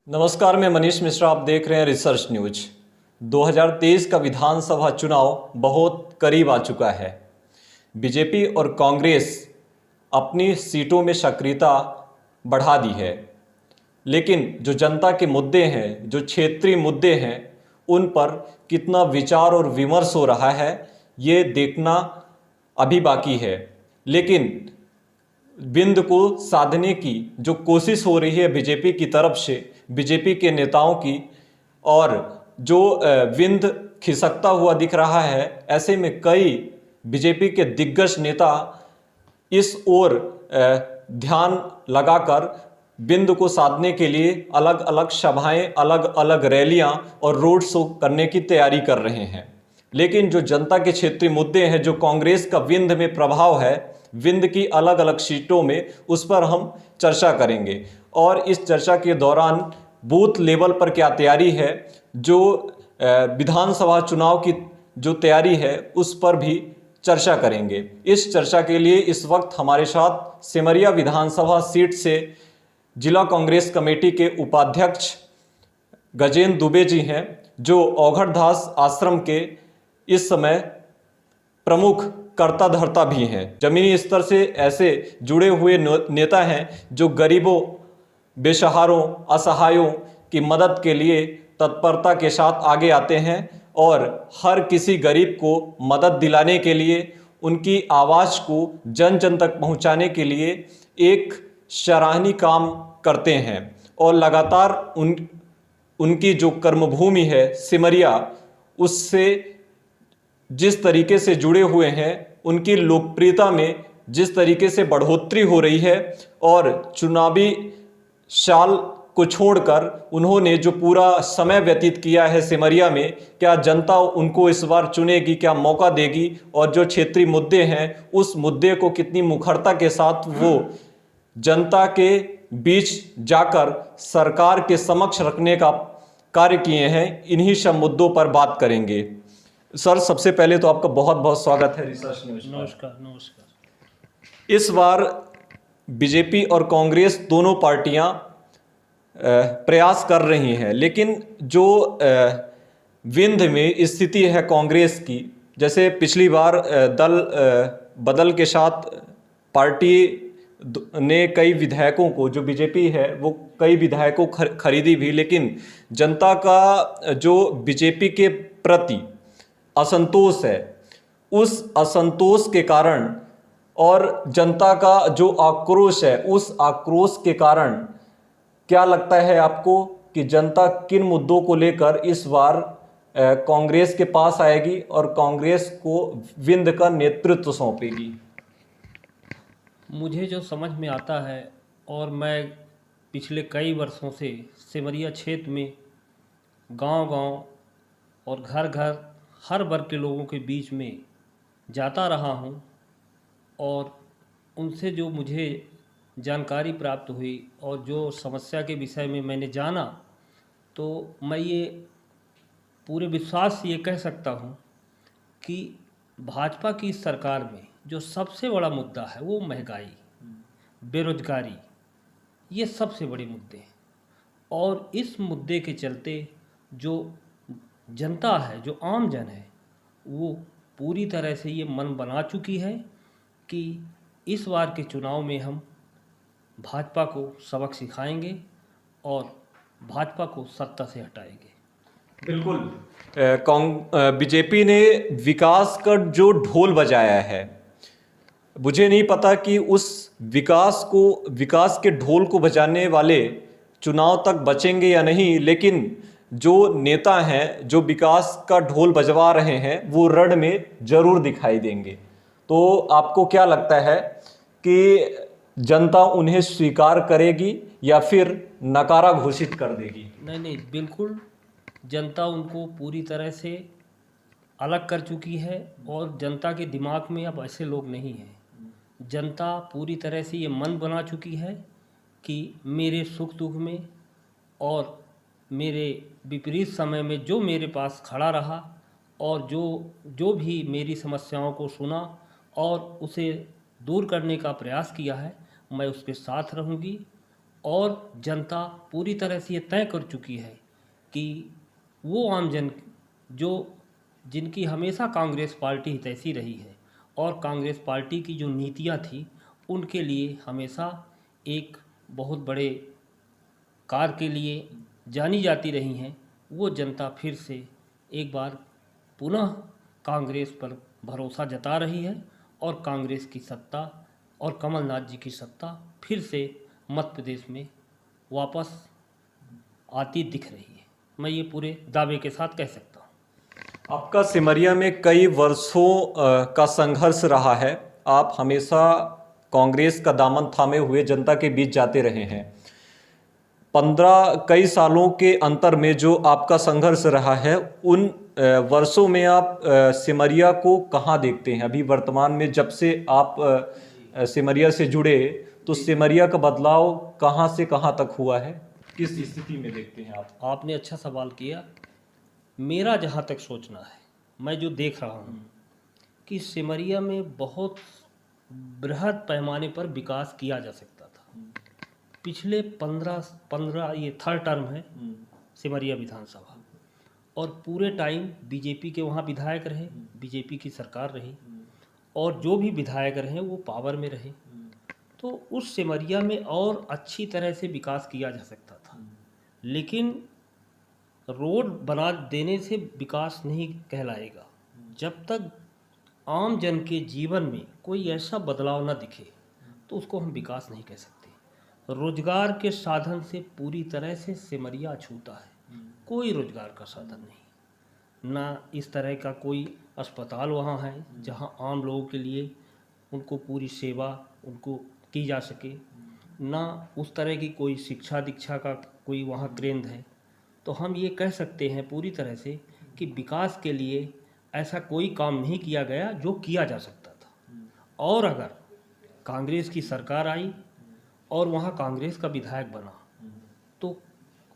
नमस्कार, मैं मनीष मिश्रा। आप देख रहे हैं रिसर्च न्यूज। 2023 का विधानसभा चुनाव बहुत करीब आ चुका है। बीजेपी और कांग्रेस अपनी सीटों में सक्रियता बढ़ा दी है, लेकिन जो जनता के मुद्दे हैं, जो क्षेत्रीय मुद्दे हैं, उन पर कितना विचार और विमर्श हो रहा है, ये देखना अभी बाकी है। लेकिन बिंद को साधने की जो कोशिश हो रही है बीजेपी की तरफ से, बीजेपी के नेताओं की, और जो बिंद खिसकता हुआ दिख रहा है, ऐसे में कई बीजेपी के दिग्गज नेता इस ओर ध्यान लगाकर बिंद को साधने के लिए अलग अलग सभाएं, अलग अलग रैलियां और रोड शो करने की तैयारी कर रहे हैं। लेकिन जो जनता के क्षेत्रीय मुद्दे हैं, जो कांग्रेस का विंध्य में प्रभाव है, विंध्य की अलग अलग सीटों में, उस पर हम चर्चा करेंगे। और इस चर्चा के दौरान बूथ लेवल पर क्या तैयारी है, जो विधानसभा चुनाव की जो तैयारी है, उस पर भी चर्चा करेंगे। इस चर्चा के लिए इस वक्त हमारे साथ सिमरिया विधानसभा सीट से जिला कांग्रेस कमेटी के उपाध्यक्ष गजेंद्र दुबे जी हैं, जो औघड़दास आश्रम के इस समय प्रमुख कर्ता धर्ता भी हैं। जमीनी स्तर से ऐसे जुड़े हुए नेता हैं जो गरीबों, बेसहारों, असहायों की मदद के लिए तत्परता के साथ आगे आते हैं और हर किसी गरीब को मदद दिलाने के लिए, उनकी आवाज़ को जन जन तक पहुंचाने के लिए एक सराहनीय काम करते हैं। और लगातार उनकी जो कर्मभूमि है सिमरिया, उससे जिस तरीके से जुड़े हुए हैं, उनकी लोकप्रियता में जिस तरीके से बढ़ोतरी हो रही है, और चुनावी साल को छोड़कर उन्होंने जो पूरा समय व्यतीत किया है सिमरिया में, क्या जनता उनको इस बार चुनेगी, क्या मौका देगी, और जो क्षेत्रीय मुद्दे हैं, उस मुद्दे को कितनी मुखरता के साथ वो जनता के बीच जाकर सरकार के समक्ष रखने का कार्य किए हैं, इन्हीं सब मुद्दों पर बात करेंगे। सर, सबसे पहले तो आपका बहुत बहुत स्वागत है रिसर्च न्यूज पर। नमस्कार। नमस्कार। इस बार बीजेपी और कांग्रेस दोनों पार्टियां प्रयास कर रही हैं, लेकिन जो विंध्य में स्थिति है कांग्रेस की, जैसे पिछली बार दल बदल के साथ पार्टी ने कई विधायकों को, जो बीजेपी है वो कई विधायकों खरीदी भी, लेकिन जनता का जो बीजेपी के प्रति असंतोष है, उस असंतोष के कारण और जनता का जो आक्रोश है, उस आक्रोश के कारण क्या लगता है आपको कि जनता किन मुद्दों को लेकर इस बार कांग्रेस के पास आएगी और कांग्रेस को विंध्य का नेतृत्व सौंपेगी? मुझे जो समझ में आता है, और मैं पिछले कई वर्षों से सिमरिया क्षेत्र में गांव-गांव और घर-घर हर वर्ग के लोगों के बीच में जाता रहा हूं, और उनसे जो मुझे जानकारी प्राप्त हुई और जो समस्या के विषय में मैंने जाना, तो मैं ये पूरे विश्वास से ये कह सकता हूं कि भाजपा की सरकार में जो सबसे बड़ा मुद्दा है वो महंगाई, बेरोजगारी, ये सबसे बड़े मुद्दे हैं। और इस मुद्दे के चलते जो जनता है, जो आम जन है, वो पूरी तरह से ये मन बना चुकी है कि इस बार के चुनाव में हम भाजपा को सबक सिखाएंगे और भाजपा को सत्ता से हटाएंगे। बिल्कुल। बीजेपी ने विकास का जो ढोल बजाया है, मुझे नहीं पता कि उस विकास के ढोल को बजाने वाले चुनाव तक बचेंगे या नहीं, लेकिन जो नेता हैं जो विकास का ढोल बजवा रहे हैं, वो रण में जरूर दिखाई देंगे। तो आपको क्या लगता है कि जनता उन्हें स्वीकार करेगी या फिर नकारा घोषित कर देगी? नहीं, बिल्कुल जनता उनको पूरी तरह से अलग कर चुकी है, और जनता के दिमाग में अब ऐसे लोग नहीं हैं। जनता पूरी तरह से ये मन बना चुकी है कि मेरे सुख दुख में और मेरे विपरीत समय में जो मेरे पास खड़ा रहा, और जो भी मेरी समस्याओं को सुना और उसे दूर करने का प्रयास किया है, मैं उसके साथ रहूँगी और जनता पूरी तरह से ये तय कर चुकी है कि वो आम जन जो जिनकी हमेशा कांग्रेस पार्टी हितैषी रही है और कांग्रेस पार्टी की जो नीतियां थी उनके लिए हमेशा एक बहुत बड़े कार्य के लिए जानी जाती रही हैं, वो जनता फिर से एक बार पुनः कांग्रेस पर भरोसा जता रही है और कांग्रेस की सत्ता और कमलनाथ जी की सत्ता फिर से मध्य प्रदेश में वापस आती दिख रही है। मैं ये पूरे दावे के साथ कह सकता हूँ। आपका सिमरिया में कई वर्षों का संघर्ष रहा है। आप हमेशा कांग्रेस का दामन थामे हुए जनता के बीच जाते रहे हैं। 15 कई सालों के अंतर में जो आपका संघर्ष रहा है, उन वर्षों में आप सिमरिया को कहाँ देखते हैं? अभी वर्तमान में जब से आप सिमरिया से जुड़े तो सिमरिया का बदलाव कहाँ से कहाँ तक हुआ है? किस स्थिति में देखते हैं आप? आपने अच्छा सवाल किया। मेरा जहाँ तक सोचना है, मैं जो देख रहा हूँ कि सिमरिया में बहुत बृहद पैमाने पर विकास किया जा सकता था। पिछले 15 ये थर्ड टर्म है सिमरिया विधानसभा, और पूरे टाइम बीजेपी के वहाँ विधायक रहे, बीजेपी की सरकार रही, और जो भी विधायक रहे वो पावर में रहे। तो उस सिमरिया में और अच्छी तरह से विकास किया जा सकता था, लेकिन रोड बना देने से विकास नहीं कहलाएगा। जब तक आम जन के जीवन में कोई ऐसा बदलाव न दिखे तो उसको हम विकास नहीं कह सकते। रोजगार के साधन से पूरी तरह से सिमरिया अछूता है, कोई रोजगार का साधन नहीं, ना इस तरह का कोई अस्पताल वहाँ है जहाँ आम लोगों के लिए उनको पूरी सेवा उनको की जा सके, ना उस तरह की कोई शिक्षा दीक्षा का कोई वहाँ केंद्र है। तो हम ये कह सकते हैं पूरी तरह से कि विकास के लिए ऐसा कोई काम नहीं किया गया जो किया जा सकता था। और अगर कांग्रेस की सरकार आई और वहाँ कांग्रेस का विधायक बना तो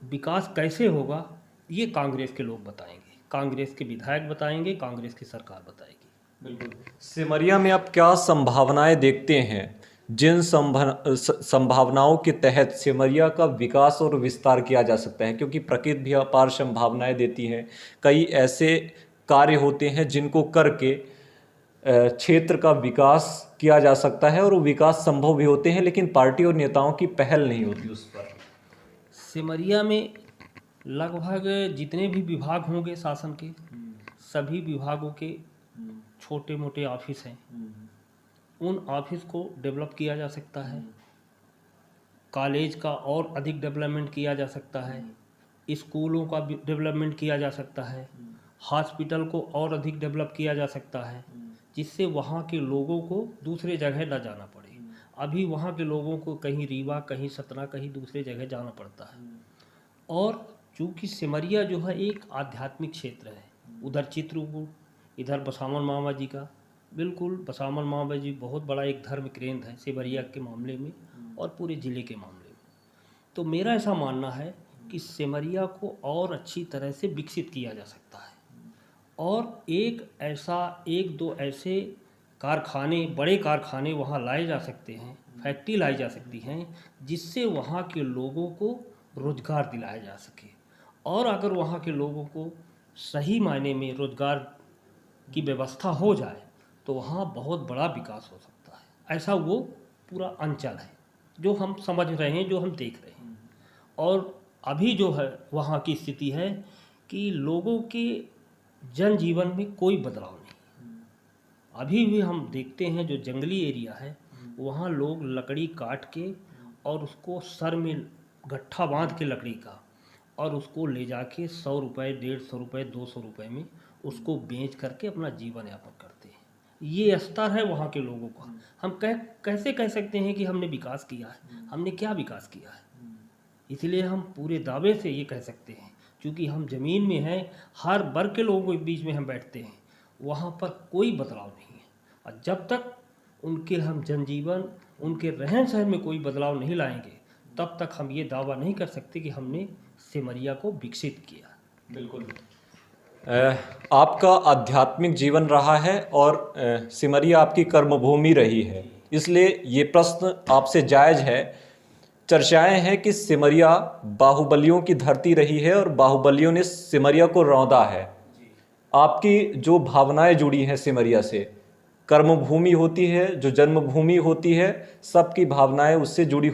विकास कैसे होगा ये कांग्रेस के लोग बताएंगे, कांग्रेस के विधायक बताएंगे, कांग्रेस की सरकार बताएगी। बिल्कुल। सिमरिया में आप क्या संभावनाएं देखते हैं, जिन संभावनाओं के तहत सिमरिया का विकास और विस्तार किया जा सकता है? क्योंकि प्रकृति भी अपार संभावनाएं देती है। कई ऐसे कार्य होते हैं जिनको करके क्षेत्र का विकास किया जा सकता है और वो विकास संभव भी होते हैं, लेकिन पार्टी और नेताओं की पहल नहीं होती उस पर। सिमरिया में लगभग जितने भी विभाग होंगे शासन के, सभी विभागों के छोटे मोटे ऑफिस हैं, उन ऑफिस को डेवलप किया जा सकता है। कॉलेज का और अधिक डेवलपमेंट किया जा सकता है, स्कूलों का डेवलपमेंट किया जा सकता है, हॉस्पिटल को और अधिक डेवलप किया जा सकता है, जिससे वहाँ के लोगों को दूसरे जगह न जाना पड़े। अभी वहाँ के लोगों को कहीं रीवा, कहीं सतना, कहीं दूसरे जगह जाना पड़ता है। और चूँकि सिमरिया जो है एक आध्यात्मिक क्षेत्र है, उधर चित्रकूट, इधर बसावन मामा जी का, बिल्कुल बसावन मामा जी बहुत बड़ा एक धर्म केंद्र है सिमरिया के मामले में और पूरे ज़िले के मामले में। तो मेरा ऐसा मानना है कि सिमरिया को और अच्छी तरह से विकसित किया जा सकता है और एक दो ऐसे कारखाने, बड़े कारखाने वहाँ लाए जा सकते हैं, फैक्ट्री लाई जा सकती हैं, जिससे वहाँ के लोगों को रोज़गार दिलाया जा सके। और अगर वहाँ के लोगों को सही मायने में रोज़गार की व्यवस्था हो जाए तो वहाँ बहुत बड़ा विकास हो सकता है। ऐसा वो पूरा अंचल है जो हम समझ रहे हैं, जो हम देख रहे हैं। और अभी जो है वहाँ की स्थिति है कि लोगों के जनजीवन में कोई बदलाव नहीं। अभी भी हम देखते हैं जो जंगली एरिया है वहाँ लोग लकड़ी काट के और उसको सर में गट्ठा बांध के लकड़ी का और उसको ले जाके 100 रुपये, 150 रुपये, 200 रुपये में उसको बेच करके अपना जीवन यापन करते हैं। ये स्तर है वहाँ के लोगों का। हम कैसे कह सकते हैं कि हमने विकास किया है? हमने क्या विकास किया है? इसलिए हम पूरे दावे से ये कह सकते हैं, क्योंकि हम ज़मीन में हैं, हर वर्ग के लोगों के बीच में हम बैठते हैं, वहाँ पर कोई बदलाव नहीं है। और जब तक उनके हम जनजीवन, उनके रहन सहन में कोई बदलाव नहीं लाएंगे, तब तक हम ये दावा नहीं कर सकते कि हमने सिमरिया को विकसित किया। बिल्कुल। आपका आध्यात्मिक जीवन रहा है और सिमरिया आपकी कर्मभूमि रही है, इसलिए ये प्रश्न आपसे जायज़ है चर्चाएं हैं कि सिमरिया बाहुबलियों की धरती रही है और बाहुबलियों ने सिमरिया को रौंदा है। आपकी जो भावनाएं जुड़ी हैं सिमरिया से, कर्मभूमि होती है, जो जन्मभूमि होती है, सबकी भावनाएं उससे जुड़ी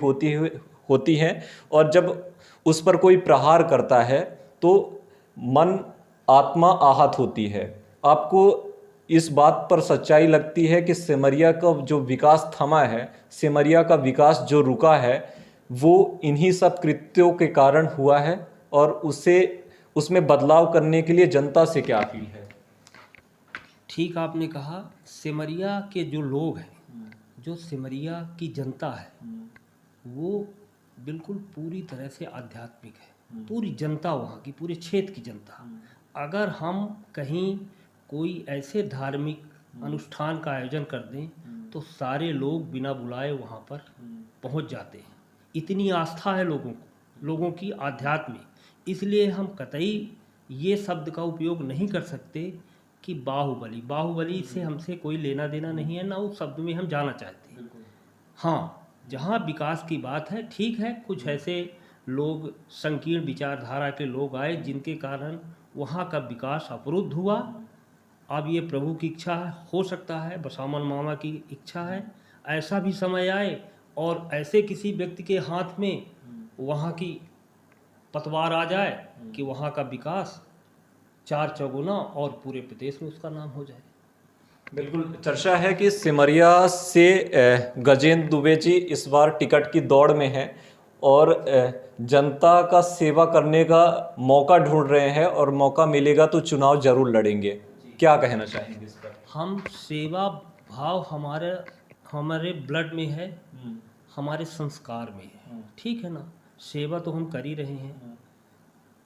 होती हैं और जब उस पर कोई प्रहार करता है तो मन आत्मा आहत होती है। आपको इस बात पर सच्चाई लगती है कि सिमरिया का जो विकास थमा है, सिमरिया का विकास जो रुका है, वो इन्हीं सब कृत्यों के कारण हुआ है और उसमें बदलाव करने के लिए जनता से क्या अपील है? ठीक आपने कहा, सिमरिया के जो लोग हैं, जो सिमरिया की जनता है, वो बिल्कुल पूरी तरह से आध्यात्मिक है। पूरी जनता वहाँ की, पूरे क्षेत्र की जनता। अगर हम कहीं कोई ऐसे धार्मिक अनुष्ठान का आयोजन कर दें तो सारे लोग बिना बुलाए वहाँ पर पहुँच जाते हैं। इतनी आस्था है लोगों की आध्यात्म में। इसलिए हम कतई ये शब्द का उपयोग नहीं कर सकते कि बाहुबली से हमसे कोई लेना देना नहीं है, ना उस शब्द में हम जाना चाहते हैं। हाँ, जहाँ विकास की बात है, ठीक है, कुछ ऐसे लोग संकीर्ण विचारधारा के लोग आए जिनके कारण वहाँ का विकास अवरुद्ध हुआ। अब ये प्रभु की इच्छा है, हो सकता है बसामन मामा की इच्छा है, ऐसा भी समय आए और ऐसे किसी व्यक्ति के हाथ में वहाँ की पतवार आ जाए कि वहाँ का विकास चार चौगुना और पूरे प्रदेश में उसका नाम हो जाए। बिल्कुल, चर्चा है कि सिमरिया से गजेंद्र दुबे जी इस बार टिकट की दौड़ में हैं और जनता का सेवा करने का मौका ढूंढ रहे हैं और मौका मिलेगा तो चुनाव जरूर लड़ेंगे। क्या कहना चाहेंगे इस पर? हम सेवा भाव हमारे ब्लड में है, हमारे संस्कार में है, ठीक है ना। सेवा तो हम कर ही रहे हैं।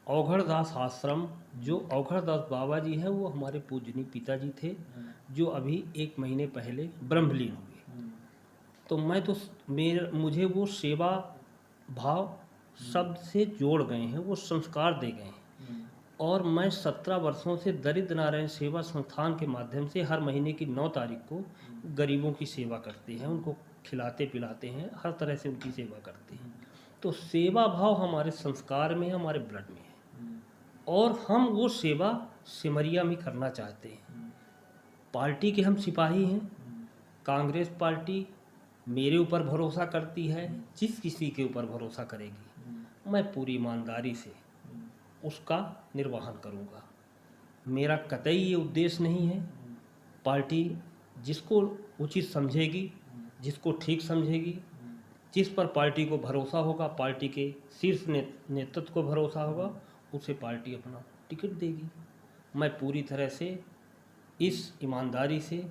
औघड़दास आश्रम, जो औघड़दास बाबा जी हैं, वो हमारे पूजनीय पिताजी थे, जो अभी 1 महीने पहले ब्रह्मलीन हुए। तो मुझे वो सेवा भाव शब्द से जोड़ गए हैं, वो संस्कार दे गए हैं। और मैं 17 वर्षों से दरिद्र नारायण सेवा संस्थान के माध्यम से हर महीने की 9 तारीख को गरीबों की सेवा करते हैं, उनको खिलाते पिलाते हैं, हर तरह से उनकी सेवा करते हैं। तो सेवा भाव हमारे संस्कार में, हमारे ब्लड में है और हम वो सेवा सिमरिया में करना चाहते हैं। पार्टी के हम सिपाही हैं। कांग्रेस पार्टी मेरे ऊपर भरोसा करती है, जिस किसी के ऊपर भरोसा करेगी मैं पूरी ईमानदारी से उसका निर्वहन करूंगा। मेरा कतई ये उद्देश्य नहीं है। पार्टी जिसको उचित समझेगी, जिसको ठीक समझेगी, जिस पर पार्टी को भरोसा होगा, पार्टी के शीर्ष नेतृत्व को भरोसा होगा, उसे पार्टी अपना टिकट देगी। मैं पूरी तरह से इस ईमानदारी से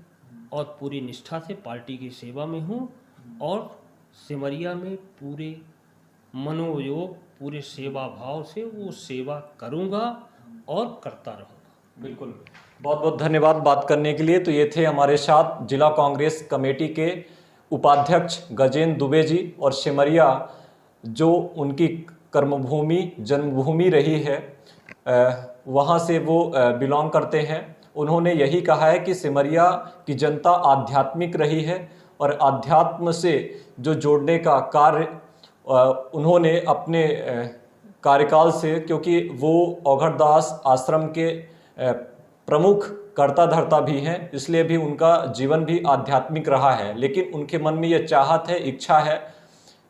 और पूरी निष्ठा से पार्टी की सेवा में हूँ और सिमरिया में पूरे मनोयोग, पूरे सेवा भाव से वो सेवा करूँगा और करता रहूँगा। बिल्कुल, बहुत बहुत धन्यवाद बात करने के लिए। तो ये थे हमारे साथ जिला कांग्रेस कमेटी के उपाध्यक्ष गजेंद्र दुबे जी और सिमरिया जो उनकी कर्मभूमि जन्मभूमि रही है, वहाँ से वो बिलोंग करते हैं। उन्होंने यही कहा है कि सिमरिया की जनता आध्यात्मिक रही है और अध्यात्म से जो जोड़ने का कार्य उन्होंने अपने कार्यकाल से, क्योंकि वो औघड़दास आश्रम के प्रमुख कर्ता धर्ता भी हैं, इसलिए भी उनका जीवन भी आध्यात्मिक रहा है। लेकिन उनके मन में ये चाहत है, इच्छा है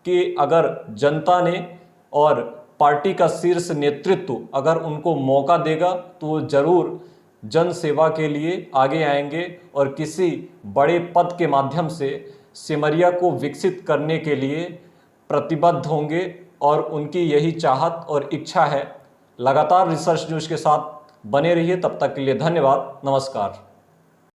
कि अगर जनता ने और पार्टी का शीर्ष नेतृत्व अगर उनको मौका देगा तो जरूर जन सेवा के लिए आगे आएंगे और किसी बड़े पद के माध्यम से सिमरिया को विकसित करने के लिए प्रतिबद्ध होंगे और उनकी यही चाहत और इच्छा है। लगातार रिसर्च न्यूज़ के साथ बने रहिए। तब तक के लिए धन्यवाद, नमस्कार।